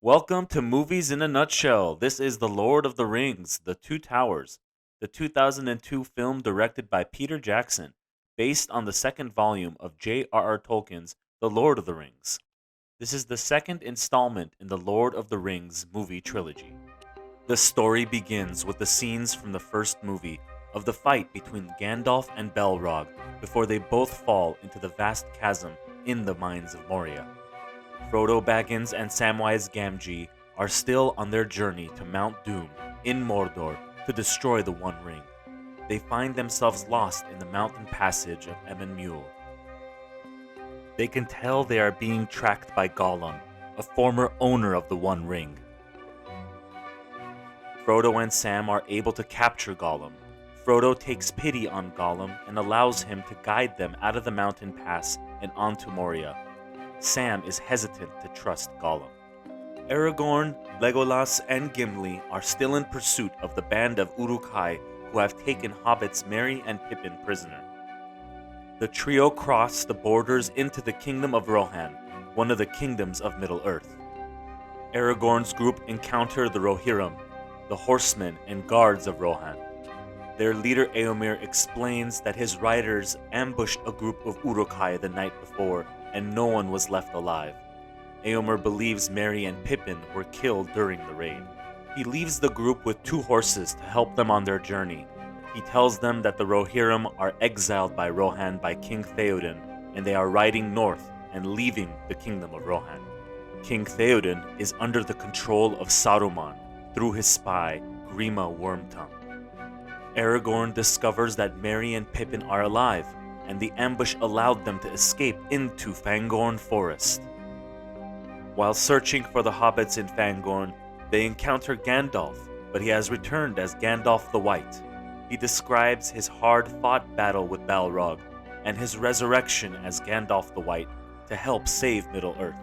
Welcome to Movies in a Nutshell. This is The Lord of the Rings, The Two Towers, the 2002 film directed by Peter Jackson, based on the second volume of JRR Tolkien's The Lord of the Rings. This is the second installment in the Lord of the Rings movie trilogy. The story begins with the scenes from the first movie of the fight between Gandalf and Balrog before they both fall into the vast chasm in the mines of Moria. Frodo Baggins and Samwise Gamgee are still on their journey to Mount Doom in Mordor to destroy the One Ring. They find themselves lost in the mountain passage of Emyn Muil. They can tell they are being tracked by Gollum, a former owner of the One Ring. Frodo and Sam are able to capture Gollum. Frodo takes pity on Gollum and allows him to guide them out of the mountain pass and onto Moria. Sam is hesitant to trust Gollum. Aragorn, Legolas, and Gimli are still in pursuit of the band of Uruk-hai who have taken hobbits Merry and Pippin prisoner. The trio cross the borders into the Kingdom of Rohan, one of the kingdoms of Middle-earth. Aragorn's group encounter the Rohirrim, the horsemen and guards of Rohan. Their leader Éomer explains that his riders ambushed a group of Uruk-hai the night before and no one was left alive. Éomer believes Merry and Pippin were killed during the raid. He leaves the group with 2 horses to help them on their journey. He tells them that the Rohirrim are exiled by Rohan by King Theoden, and they are riding north and leaving the kingdom of Rohan. King Theoden is under the control of Saruman through his spy, Grima Wormtongue. Aragorn discovers that Merry and Pippin are alive, and the ambush allowed them to escape into Fangorn Forest. While searching for the hobbits in Fangorn, they encounter Gandalf, but he has returned as Gandalf the White. He describes his hard-fought battle with Balrog, and his resurrection as Gandalf the White to help save Middle-earth.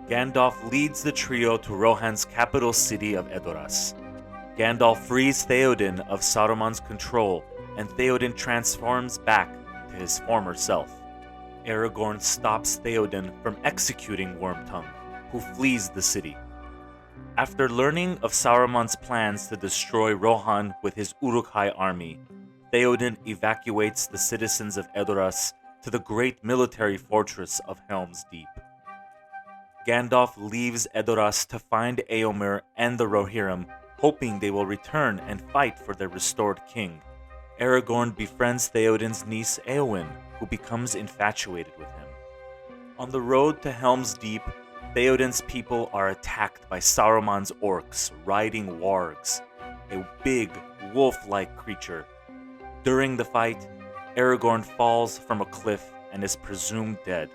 Gandalf leads the trio to Rohan's capital city of Edoras. Gandalf frees Theoden of Saruman's control, and Theoden transforms back to his former self. Aragorn stops Theoden from executing Wormtongue, who flees the city. After learning of Saruman's plans to destroy Rohan with his Uruk-hai army, Theoden evacuates the citizens of Edoras to the great military fortress of Helm's Deep. Gandalf leaves Edoras to find Éomer and the Rohirrim, hoping they will return and fight for their restored king. Aragorn befriends Theoden's niece Éowyn, who becomes infatuated with him. On the road to Helm's Deep, Theoden's people are attacked by Saruman's orcs riding wargs, a big, wolf-like creature. During the fight, Aragorn falls from a cliff and is presumed dead.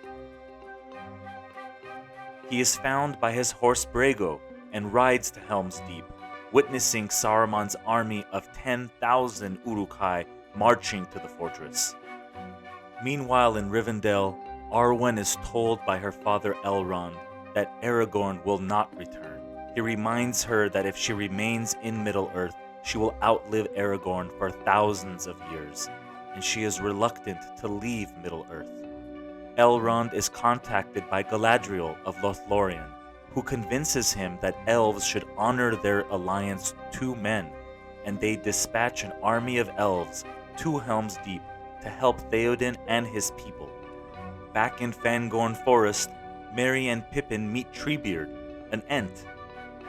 He is found by his horse Brago and rides to Helm's Deep, witnessing Saruman's army of 10,000 Uruk-hai marching to the fortress. Meanwhile in Rivendell, Arwen is told by her father Elrond that Aragorn will not return. He reminds her that if she remains in Middle-earth, she will outlive Aragorn for thousands of years, and she is reluctant to leave Middle-earth. Elrond is contacted by Galadriel of Lothlorien, who convinces him that elves should honor their alliance to men, and they dispatch an army of elves to Helm's Deep to help Theoden and his people. Back in Fangorn Forest, Merry and Pippin meet Treebeard, an Ent.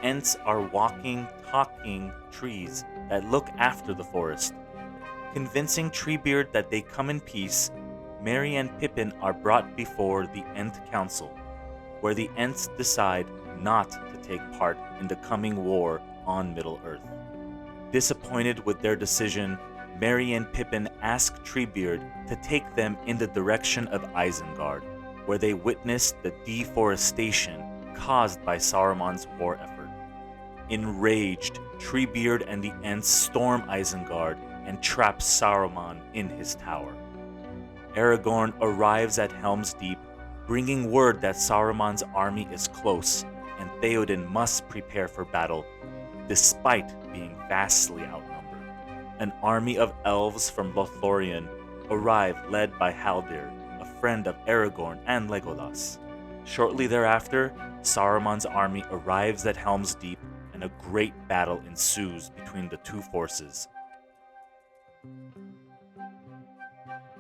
Ents are walking, talking trees that look after the forest. Convincing Treebeard that they come in peace, Merry and Pippin are brought before the Ent Council, where the Ents decide not to take part in the coming war on Middle-earth. Disappointed with their decision, Merry and Pippin ask Treebeard to take them in the direction of Isengard, where they witness the deforestation caused by Saruman's war effort. Enraged, Treebeard and the Ents storm Isengard and trap Saruman in his tower. Aragorn arrives at Helm's Deep, bringing word that Saruman's army is close, and Theoden must prepare for battle, despite being vastly outnumbered. An army of elves from Lothlorien arrive led by Haldir, a friend of Aragorn and Legolas. Shortly thereafter, Saruman's army arrives at Helm's Deep, and a great battle ensues between the two forces.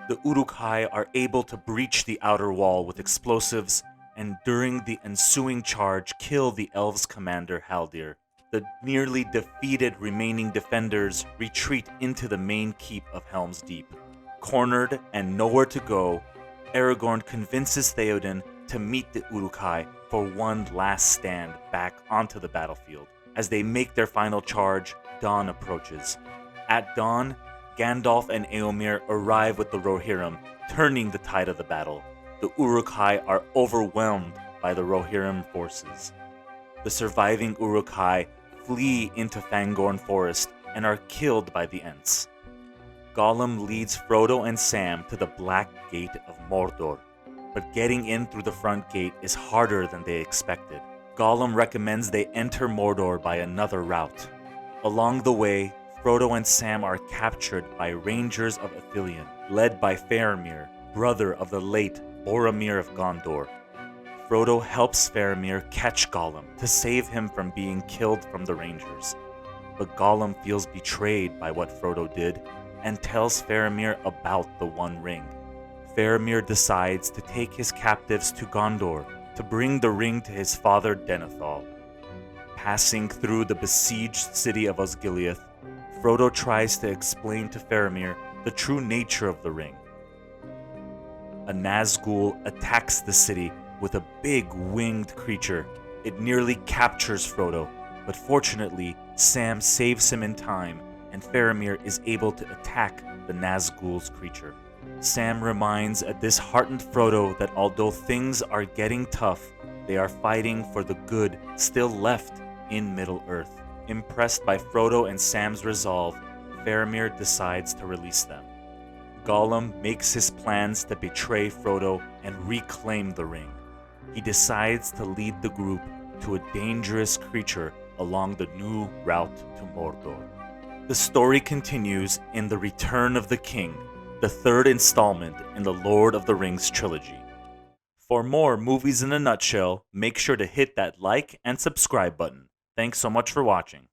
The Uruk-hai are able to breach the outer wall with explosives, and during the ensuing charge kill the elves' commander Haldir. The nearly defeated remaining defenders retreat into the main keep of Helm's Deep. Cornered and nowhere to go, Aragorn convinces Theoden to meet the Uruk-hai for one last stand back onto the battlefield. As they make their final charge, dawn approaches. At dawn, Gandalf and Eomer arrive with the Rohirrim, turning the tide of the battle. The Uruk-hai are overwhelmed by the Rohirrim forces. The surviving Uruk-hai flee into Fangorn Forest and are killed by the Ents. Gollum leads Frodo and Sam to the Black Gate of Mordor, but getting in through the front gate is harder than they expected. Gollum recommends they enter Mordor by another route. Along the way, Frodo and Sam are captured by Rangers of Ithilien, led by Faramir, brother of the late Boromir of Gondor. Frodo helps Faramir catch Gollum to save him from being killed from the Rangers. But Gollum feels betrayed by what Frodo did and tells Faramir about the One Ring. Faramir decides to take his captives to Gondor to bring the ring to his father Denethor. Passing through the besieged city of Osgiliath, Frodo tries to explain to Faramir the true nature of the ring. A Nazgul attacks the city with a big winged creature. It nearly captures Frodo, but fortunately, Sam saves him in time, and Faramir is able to attack the Nazgul's creature. Sam reminds a disheartened Frodo that although things are getting tough, they are fighting for the good still left in Middle-earth. Impressed by Frodo and Sam's resolve, Faramir decides to release them. Gollum makes his plans to betray Frodo and reclaim the ring. He decides to lead the group to a dangerous creature along the new route to Mordor. The story continues in The Return of the King, the third installment in the Lord of the Rings trilogy. For more movies in a nutshell, make sure to hit that like and subscribe button. Thanks so much for watching.